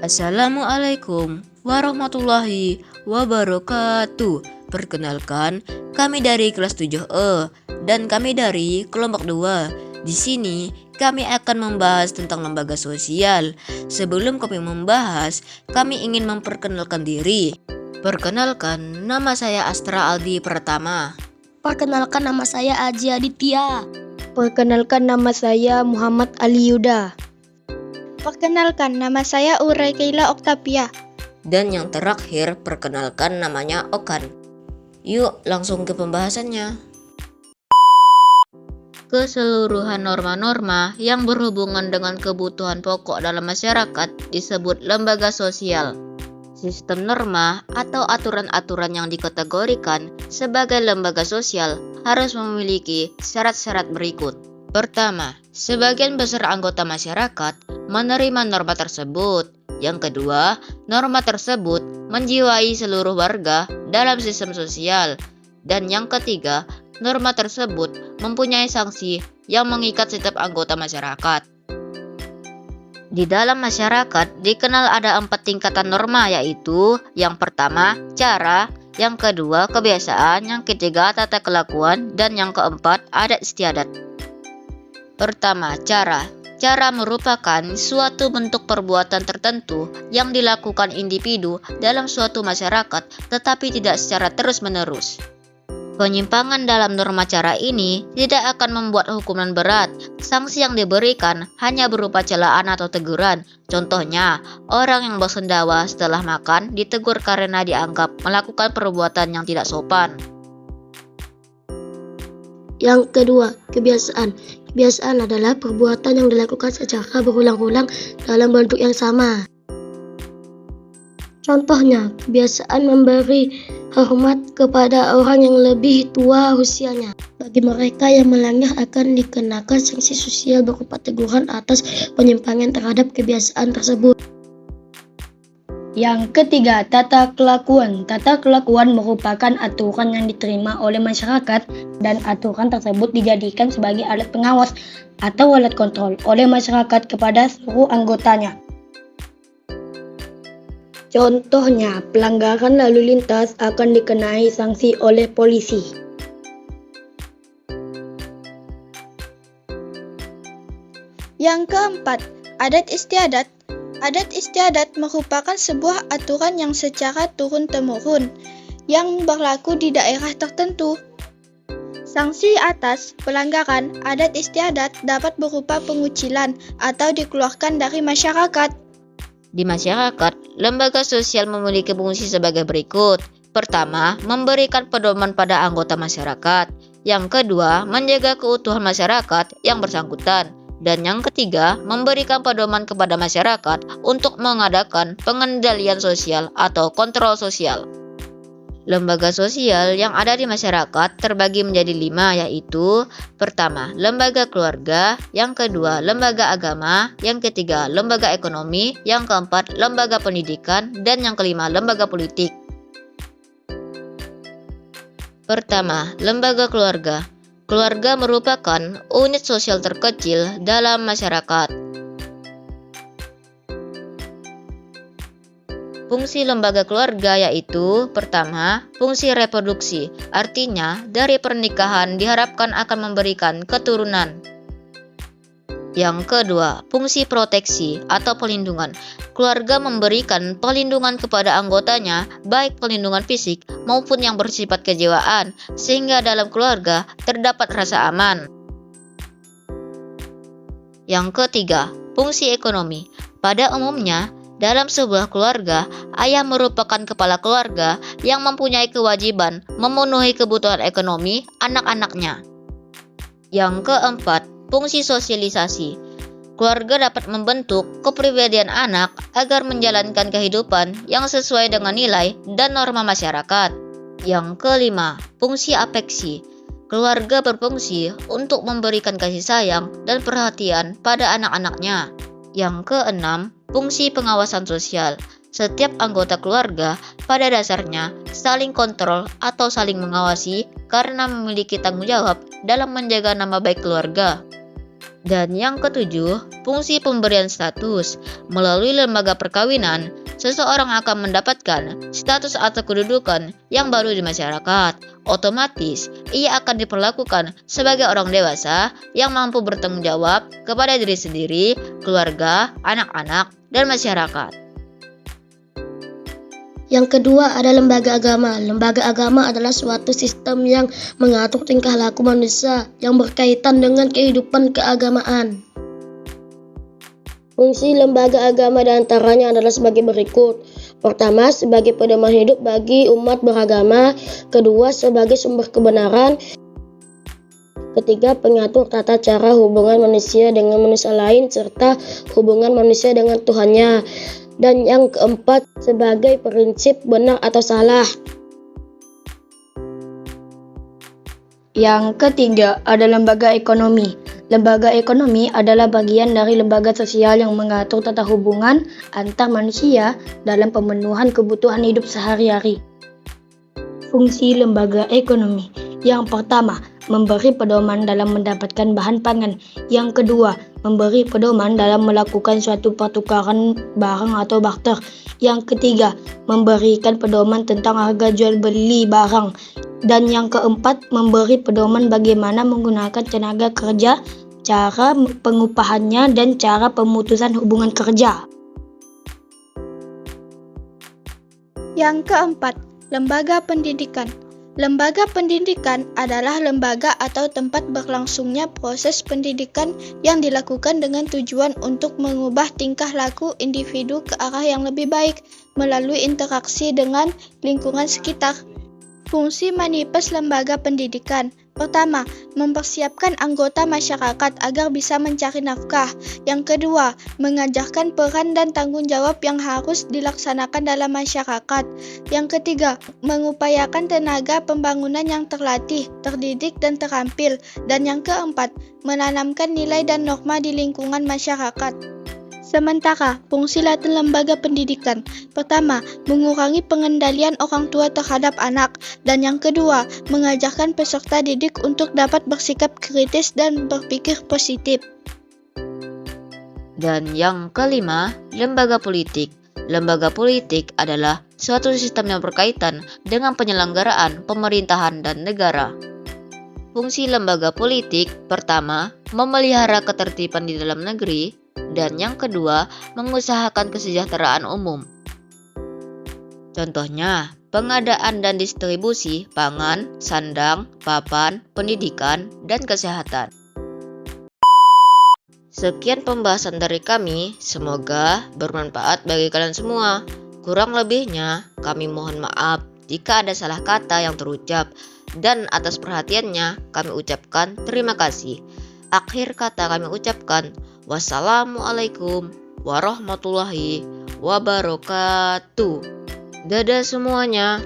Assalamualaikum warahmatullahi wabarakatuh. Perkenalkan, kami dari kelas 7E dan kami dari kelompok 2. Di sini kami akan membahas tentang lembaga sosial. Sebelum kami membahas, kami ingin memperkenalkan diri. Perkenalkan, nama saya Astra Aldi Pratama. Perkenalkan, nama saya Aji Aditya. Perkenalkan, nama saya Muhammad Ali Yuda. Perkenalkan, nama saya Uraikaila Oktavia. Dan yang terakhir, perkenalkan namanya Okan. Yuk langsung ke pembahasannya. Keseluruhan norma-norma yang berhubungan dengan kebutuhan pokok dalam masyarakat disebut lembaga sosial. Sistem norma atau aturan-aturan yang dikategorikan sebagai lembaga sosial harus memiliki syarat-syarat berikut. Pertama, sebagian besar anggota masyarakat menerima norma tersebut. Yang kedua, norma tersebut menjiwai seluruh warga dalam sistem sosial. Dan yang ketiga, norma tersebut mempunyai sanksi yang mengikat setiap anggota masyarakat. Di dalam masyarakat dikenal ada 4 tingkatan norma, yaitu yang pertama, cara, yang kedua, kebiasaan, yang ketiga, tata kelakuan, dan yang keempat, adat istiadat. Pertama, cara. Cara merupakan suatu bentuk perbuatan tertentu yang dilakukan individu dalam suatu masyarakat tetapi tidak secara terus-menerus. Penyimpangan dalam norma cara ini tidak akan membuat hukuman berat. Sanksi yang diberikan hanya berupa celaan atau teguran. Contohnya, orang yang bersendawa setelah makan ditegur karena dianggap melakukan perbuatan yang tidak sopan. Yang kedua, kebiasaan. Kebiasaan adalah perbuatan yang dilakukan secara berulang-ulang dalam bentuk yang sama. Contohnya, kebiasaan memberi hormat kepada orang yang lebih tua usianya. Bagi mereka yang melanggar akan dikenakan sanksi sosial berupa teguran atas penyimpangan terhadap kebiasaan tersebut. Yang ketiga, tata kelakuan. Tata kelakuan merupakan aturan yang diterima oleh masyarakat dan aturan tersebut dijadikan sebagai alat pengawas atau alat kontrol oleh masyarakat kepada seluruh anggotanya. Contohnya, pelanggaran lalu lintas akan dikenai sanksi oleh polisi. Yang keempat, adat istiadat. Adat istiadat merupakan sebuah aturan yang secara turun-temurun yang berlaku di daerah tertentu. Sanksi atas pelanggaran adat istiadat dapat berupa pengucilan atau dikeluarkan dari masyarakat. Di masyarakat, lembaga sosial memiliki fungsi sebagai berikut. Pertama, memberikan pedoman pada anggota masyarakat. Yang kedua, menjaga keutuhan masyarakat yang bersangkutan. Dan yang ketiga, memberikan pedoman kepada masyarakat untuk mengadakan pengendalian sosial atau kontrol sosial. Lembaga sosial yang ada di masyarakat terbagi menjadi 5, yaitu pertama, lembaga keluarga, yang kedua, lembaga agama, yang ketiga, lembaga ekonomi, yang keempat, lembaga pendidikan, dan yang kelima, lembaga politik. Pertama, lembaga keluarga. Keluarga merupakan unit sosial terkecil dalam masyarakat. Fungsi lembaga keluarga yaitu pertama, fungsi reproduksi, artinya dari pernikahan diharapkan akan memberikan keturunan. Yang kedua, fungsi proteksi atau pelindungan. Keluarga memberikan perlindungan kepada anggotanya, baik perlindungan fisik maupun yang bersifat kejiwaan, sehingga dalam keluarga terdapat rasa aman. Yang ketiga, fungsi ekonomi. Pada umumnya, dalam sebuah keluarga, ayah merupakan kepala keluarga yang mempunyai kewajiban memenuhi kebutuhan ekonomi anak-anaknya. Yang keempat, fungsi sosialisasi. Keluarga dapat membentuk kepribadian anak agar menjalankan kehidupan yang sesuai dengan nilai dan norma masyarakat. Yang kelima, fungsi afeksi. Keluarga berfungsi untuk memberikan kasih sayang dan perhatian pada anak-anaknya. Yang keenam, fungsi pengawasan sosial. Setiap anggota keluarga pada dasarnya saling kontrol atau saling mengawasi karena memiliki tanggung jawab dalam menjaga nama baik keluarga. Dan yang ketujuh, fungsi pemberian status. Melalui lembaga perkawinan, seseorang akan mendapatkan status atau kedudukan yang baru di masyarakat. Otomatis, ia akan diperlakukan sebagai orang dewasa yang mampu bertanggung jawab kepada diri sendiri, keluarga, anak-anak, dan masyarakat. Yang kedua ada lembaga agama. Lembaga agama adalah suatu sistem yang mengatur tingkah laku manusia yang berkaitan dengan kehidupan keagamaan. Fungsi lembaga agama diantaranya adalah sebagai berikut. Pertama, sebagai pedoman hidup bagi umat beragama. Kedua, sebagai sumber kebenaran. Ketiga, pengatur tata cara hubungan manusia dengan manusia lain serta hubungan manusia dengan Tuhannya. Dan yang keempat, sebagai prinsip benar atau salah. Yang ketiga ada lembaga ekonomi. Lembaga ekonomi adalah bagian dari lembaga sosial yang mengatur tata hubungan antar manusia dalam pemenuhan kebutuhan hidup sehari-hari. Fungsi lembaga ekonomi. Yang pertama, memberi pedoman dalam mendapatkan bahan pangan. Yang kedua, memberi pedoman dalam melakukan suatu pertukaran barang atau barter. Yang ketiga, memberikan pedoman tentang harga jual beli barang. Dan yang keempat, memberi pedoman bagaimana menggunakan tenaga kerja, cara pengupahannya, dan cara pemutusan hubungan kerja. Yang keempat, lembaga pendidikan. Lembaga pendidikan adalah lembaga atau tempat berlangsungnya proses pendidikan yang dilakukan dengan tujuan untuk mengubah tingkah laku individu ke arah yang lebih baik melalui interaksi dengan lingkungan sekitar. Fungsi manifest lembaga pendidikan. Pertama, mempersiapkan anggota masyarakat agar bisa mencari nafkah. Yang kedua, mengajarkan peran dan tanggung jawab yang harus dilaksanakan dalam masyarakat. Yang ketiga, mengupayakan tenaga pembangunan yang terlatih, terdidik, dan terampil. Dan yang keempat, menanamkan nilai dan norma di lingkungan masyarakat. Sementara, fungsi lain lembaga pendidikan. Pertama, mengurangi pengendalian orang tua terhadap anak. Dan yang kedua, mengajarkan peserta didik untuk dapat bersikap kritis dan berpikir positif. Dan yang kelima, lembaga politik. Lembaga politik adalah suatu sistem yang berkaitan dengan penyelenggaraan pemerintahan dan negara. Fungsi lembaga politik, pertama, memelihara ketertiban di dalam negeri. Dan yang kedua, mengusahakan kesejahteraan umum. Contohnya, pengadaan dan distribusi pangan, sandang, papan, pendidikan, dan kesehatan. Sekian pembahasan dari kami, semoga bermanfaat bagi kalian semua. Kurang lebihnya, kami mohon maaf jika ada salah kata yang terucap, dan atas perhatiannya kami ucapkan terima kasih. Akhir kata kami ucapkan, wassalamualaikum warahmatullahi wabarakatuh. Dadah semuanya.